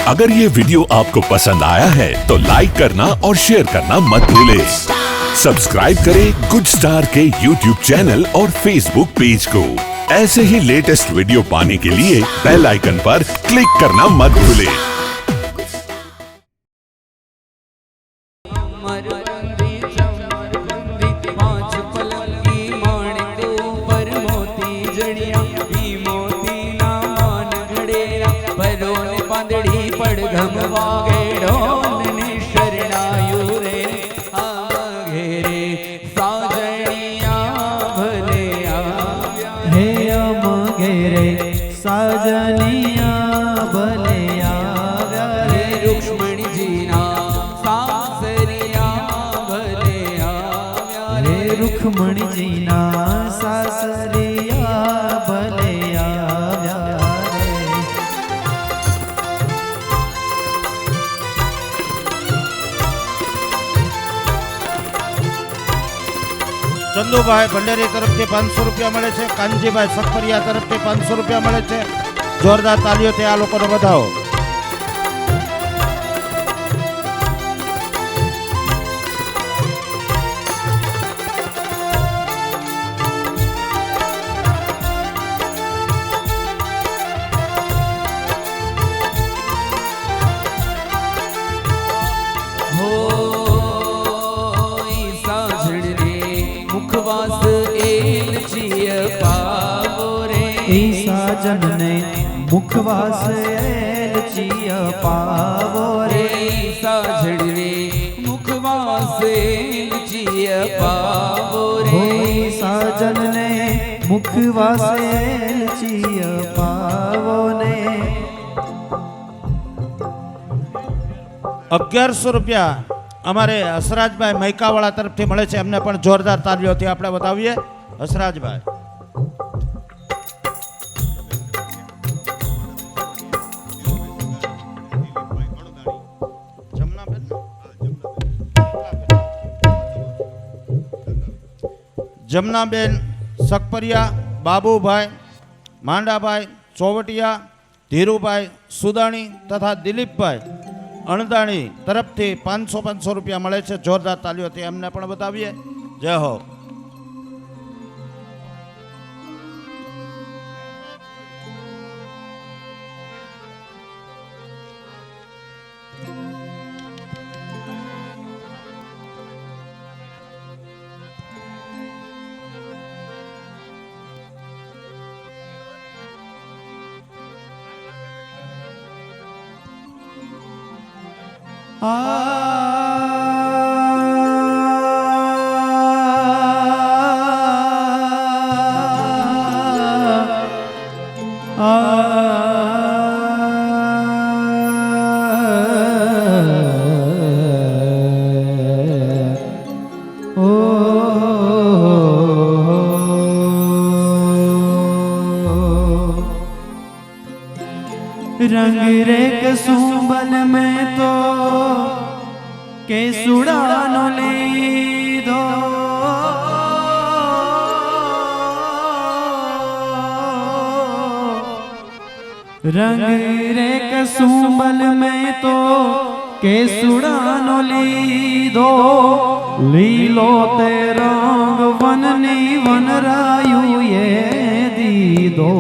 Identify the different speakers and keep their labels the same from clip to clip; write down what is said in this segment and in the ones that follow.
Speaker 1: अगर ये वीडियो आपको पसंद आया है तो लाइक करना और शेयर करना मत भूलें। सब्सक्राइब करें गुड स्टार के YouTube चैनल और Facebook पेज को। ऐसे ही लेटेस्ट वीडियो पाने के लिए बेल आइकन पर क्लिक करना मत भूलें।
Speaker 2: साजनिया भले आव्या रे
Speaker 3: रुक्मणी जीना सासरिया भले आव्या
Speaker 2: रे रुक्मणी जीना सासरिया भले आव्या रे।
Speaker 4: ચંદુભાઈ ભંડેરી તરફથી 500 રૂપિયા મળે છે। કાનજીભાઈ સખપરિયા તરફથી 500 રૂપિયા મળે છે। જોરદાર તાલીઓથી આ લોકોને વધાવો।
Speaker 2: साजन ने मुखवास एलचिया पावो रे
Speaker 3: साजड़वे मुखवास एलचिया पावो रे
Speaker 2: साजन ने मुखवास एलचिया पावो ने।
Speaker 4: 1100 રૂપિયા અમારે હસરાજભાઈ મૈકાવાળા તરફથી મળે છે। એમને પણ જોરદાર તાલીઓથી આપણે વધાવીએ। હસરાજભાઈ જમનાબેન સખપરિયા, બાબુભાઈ માંડાભાઈ ચોવટિયા, ધીરુભાઈ સુદાણી તથા દિલીપભાઈ અણદાણી તરફથી 500 રૂપિયા મળે છે। જોરદાર તાલીઓથી એમને પણ બતાવીએ। જય હો।
Speaker 2: रंग रे कसुंबल में तो केसुड़ानो लीधो रंग रे कसुंबल में तो केसुड़ानो लीधो लीलो ते रंग वननी वनरायु ये दीदो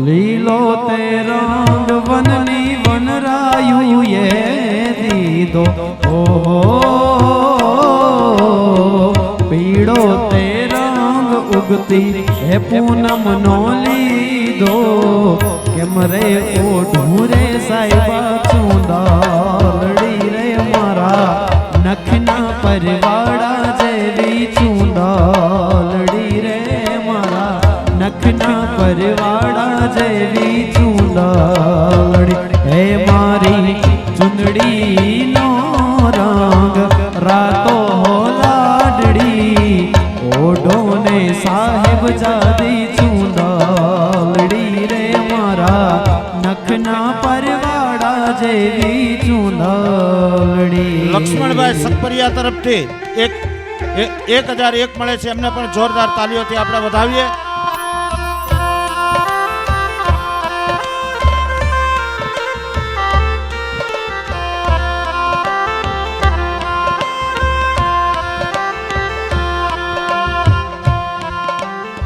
Speaker 2: लीलो ते रंग वननी वनरायु ये दीदो ओहो पीड़ो ते रंग उगती है पूनम नो लीधो के मरे ओ ढूरे साहिबा चूंदालड़ी रे मारा नखना परवाड़ा जेवी चूंदालड़ी रे मारा नखना परवाड़ा जेवी चूंदालड़ी हे मारी चुंदड़ी नो रंग रातो हो लाडड़ी ओढ़ो ने साहिब जादी चूंदालड़ी रे मारा नखना परवाड़ा जेवी चूंदालड़ी।
Speaker 4: લક્ષ્મણભાઈ સખપરિયા તરફથી 1001 મળે છે। એમને પણ જોરદાર તાલીઓથી આપણે વધાવીએ।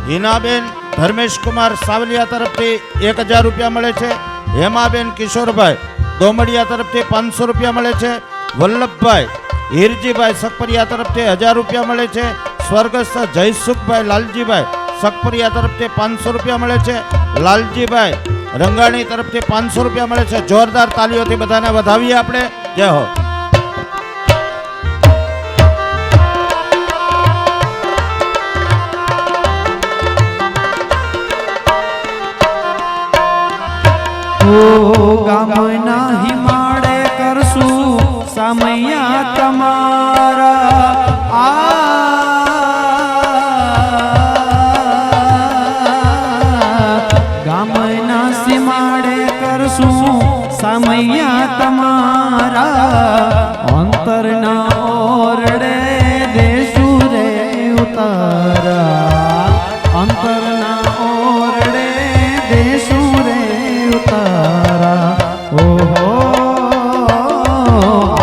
Speaker 4: હિનાબેન ધર્મેશકુમાર સાવલિયા તરફથી 1000 રૂપિયા મળે છે. હેમાબેન કિશોરભાઈ દોમડિયા તરફથી 500 રૂપિયા મળે છે. વલ્લભભાઈ હીરજીભાઈ સકપરિયા તરફથી 1000 રૂપિયા મળે છે. સ્વર્ગસ્થ જયસુખભાઈ લાલજીભાઈ સકપરિયા તરફથી 500 રૂપિયા મળે છે. લાલજીભાઈ રંગાણી તરફથી 500 રૂપિયા મળે છે. જોરદાર તાલીઓથી બધાને વધાવીએ આપણે. જય હો.
Speaker 2: ગામના હિમાડે કરશું સમયા તમારા ગામના સીમાડે કરશું સમયા તમારા અંતરના ઓરડે દેશું રે ઉતારા અંતરના ઓરડે દેશું રે ઉતારા. ઓહો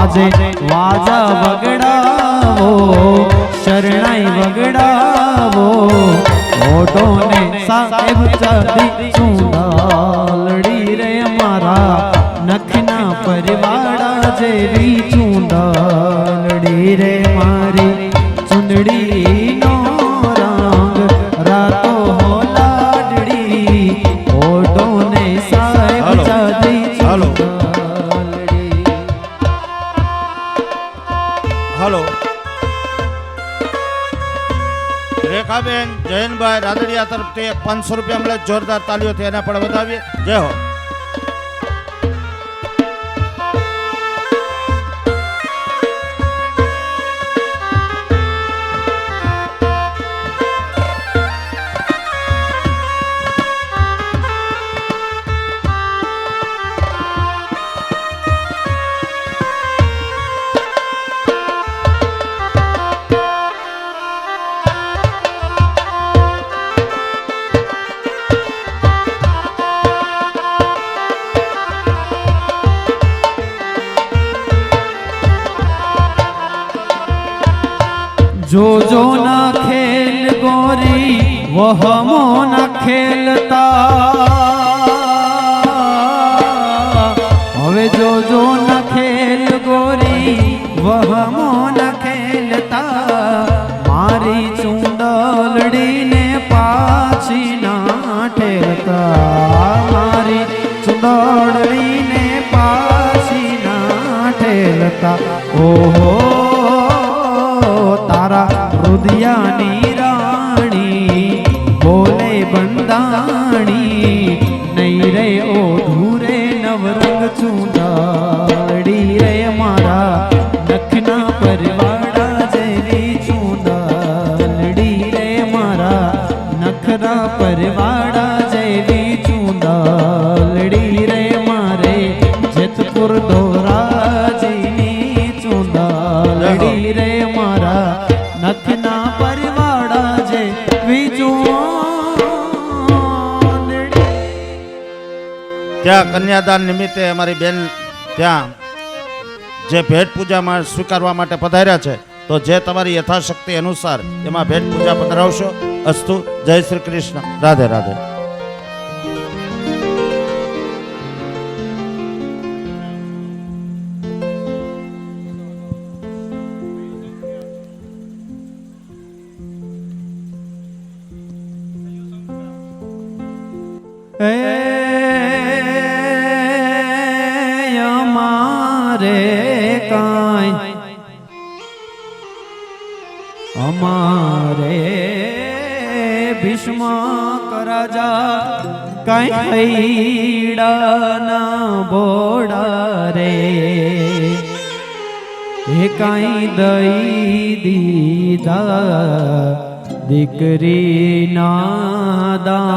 Speaker 2: આજે વાજા વગડાવો શરણાઈ વગડાવો ઓઢોને સાહેબ ચાદી ચૂંડાલડી રે મારા નખના પરવાડા જેવી ચૂંડાલડી રે મારી ચુંદડી નો રંગ રાતો હો લાડડી ઓઢોને સાહેબ ચાદી ચૂંડાલડી.
Speaker 4: હાલો. રેખાબેન જયનભાઈ રાદડિયા તરફથી 500 રૂપિયા મળે. જોરદાર તાલીઓથી એના પણ વધાવીએ. જય હો.
Speaker 2: जो जो ना खेल गोरी वह मोना खेलता હવે जो जो ना खेल गोरी वह मोना खेलता मारी चूंडलड़ी ने पाछी ना ठेलता मारी चूंडलड़ी ने पाछी ना ठेलता. ओहो तारा રુદિયાની રાણી બોલે બંદાણી નહીં રે ઓઢું રે નવરંગ ચૂંડાલડી રે મારા નખના પરવાડા જેવી ચૂંડાલડી રે મારા નખના પરવાડા જેવી ચૂંડાલડી રે મારે જેતપુર ધોરાજીની ચૂંડાલડી રે મારા નખના પરવાડા જે
Speaker 4: ત્યાં કન્યાદાન નિમિત્તે અમારી બેન ત્યાં જે ભેટ પૂજામાં સ્વીકારવા માટે પધાર્યા છે, તો જે તમારી યથાશક્તિ અનુસાર એમાં ભેટ પૂજા પધરાવશો. અસ્તુ. જય શ્રી કૃષ્ણ. રાધે રાધે.
Speaker 2: અમારે કાંઈ અમારે ભીષ્મ રાજા કાંઈ હૈડાના બોડા રે એ કાંઈ દઈ દીધા દીકરી નાદાન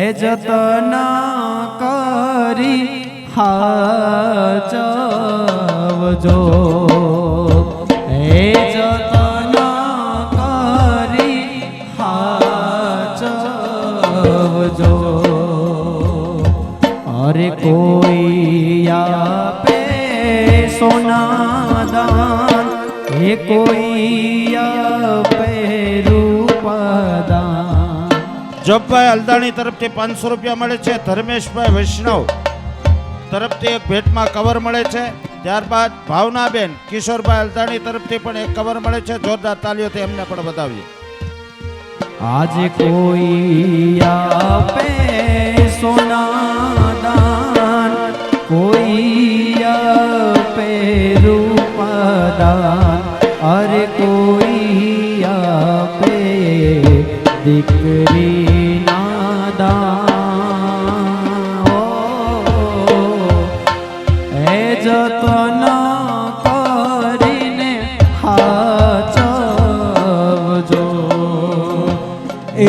Speaker 2: એ જતના કરી હાચવજો એ જતના કરી હાચવજો અરે કોઈ આપે સોના દાન એ એ કોઈ આપે રૂપદાન.
Speaker 4: જબભાઈ હલ્દાણી તરફથી 500 રૂપિયા મળે છે. ધર્મેશભાઈ વૈષ્ણવ તરફથી એક ભેટમાં કવર મળે છે. ત્યારબાદ ભાવનાબેન કિશોરભાઈ હલ્દાણી તરફથી પણ એક કવર મળે છે. જોરદાર તાલીઓથી એમને પણ વધાવીએ.
Speaker 2: આજે કોઈ આપે સોના દાન, કોઈ આપે રૂપદાન, અરે કોઈ આપે દીકરી ના દાન. એ જતન કરીને હાચવજો,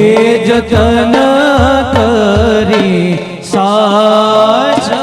Speaker 2: એ જતન કરી સાચવજો.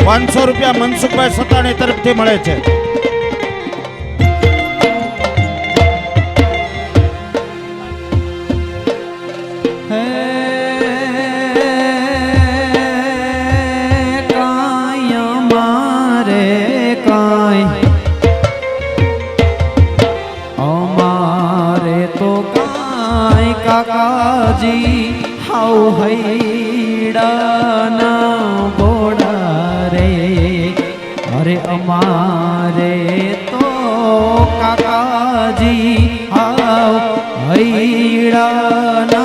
Speaker 4: ₹500 મનસુખભાઈ સતાણી તરફથી મળે છે.
Speaker 2: કાંઈ અમારે કાંઈ, અમારે તો કાંઈ કાકાજી હાઉ હૈડાના બોડા રે. અરે અમારે તો કાકાજી હાઉ હૈડાના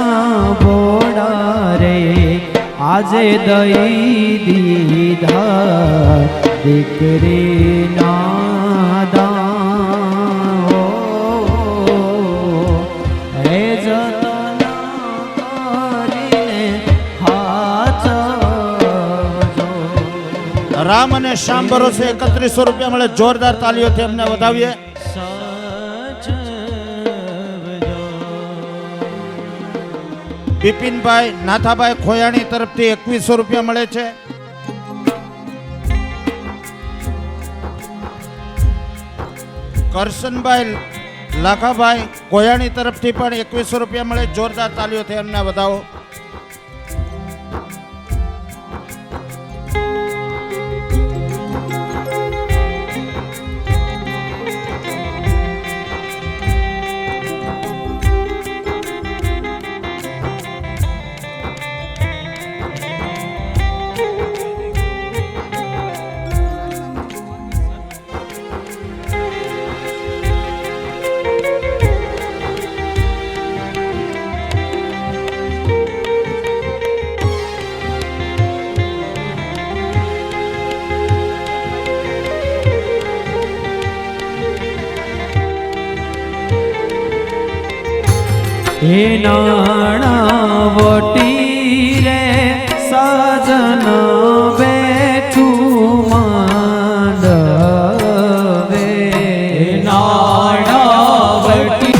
Speaker 2: બોડા રે. આજે દઈ દીધા દીકરી ના દાન. હે જતન કરીને હાચવજો.
Speaker 4: રામ અને શ્યામ ભરોસે ₹3100 મળે. જોરદાર તાલીઓથી એમને વધાવીએ. બિપિનભાઈ નાથાભાઈ ખોયાણી તરફથી ₹2100 મળે છે. કરશનભાઈ લાખાભાઈ કોયાણી તરફથી પણ ₹2100 મળે. જોરદાર તાલીઓથી એમને વધાવો.
Speaker 2: હે નાણાવટી રે સજન બેઠું માંડવે. નાણાવટી.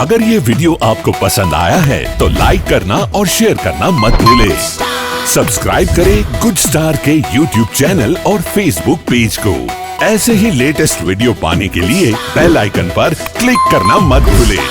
Speaker 1: अगर ये वीडियो आपको पसंद आया है तो लाइक करना और शेयर करना मत भूले. सब्सक्राइब करें गुड स्टार के YouTube चैनल और Facebook पेज को. ऐसे ही लेटेस्ट वीडियो पाने के लिए बेल आइकन पर क्लिक करना मत भूले.